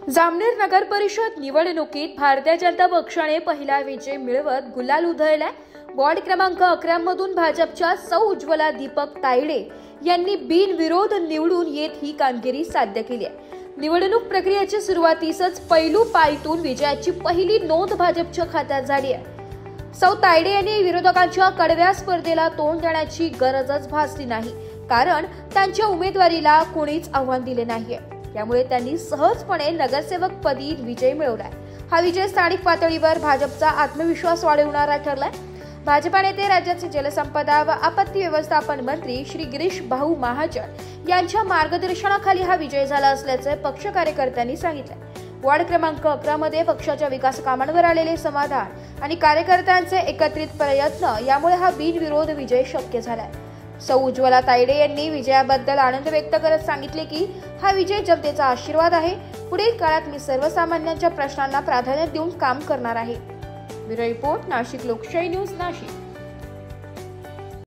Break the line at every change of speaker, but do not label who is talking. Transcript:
जामनेर नगर परिषद निवडणुकीत भारतीय जनता पक्षाने पहिला विजय मिळवत गुलाल उधळलाय। वॉर्ड क्रमांक 11 मधून भाजपच्या सौ उज्ज्वला दीपक तायडे यांनी बिनविरोध निवडून येत ही कामगिरी साध्य केली आहे। निवडणूक प्रक्रियेच्या सुरुवातीसच पैलू पायतून विजयाची पहिली नोंद भाजपच्या खात्यात झाली आहे। सौ तायडे यांनी विरोधकांच्या कडव्या स्पर्धेला तोंड देण्याची गरजच भासली नाही, कारण त्यांच्या उमेदवारीला कोणीच आव्हान दिले नाहीये। त्यामुळे त्यांनी सहजपणे नगरसेवक पदी विजय मिळवलाय। हा विजय स्थानिक पातळीवर भाजपचा आत्मविश्वास वाढवणारा ठरलाय। भाजपा नेते राज्याचे जलसंपदा व आपत्ती व्यवस्थापन मंत्री श्री गिरीश भाऊ महाजन यांच्या मार्गदर्शनाखाली हा विजय झाला असल्याचे पक्ष कार्यकर्त्यांनी सांगितले। वॉर्ड क्रमांक 11 मध्ये पक्षाच्या विकास कामांवर आलेले समाधान आणि कार्यकर्त्यांचे एकत्रित प्रयत्न यामुळे हा बिनविरोध विजय शक्य झालाय। सौ उज्ज्वला तायडे यांनी विजयाबद्दल आनंद व्यक्त करत सांगितले की हा विजय जनतेचा आशीर्वाद आहे। पुढील काळात मी सर्वसामान्यांच्या प्रश्नांना प्राधान्य देऊन काम करणार आहे। ब्युरो रिपोर्ट, नाशिक लोकशाही न्यूज, नाशिक।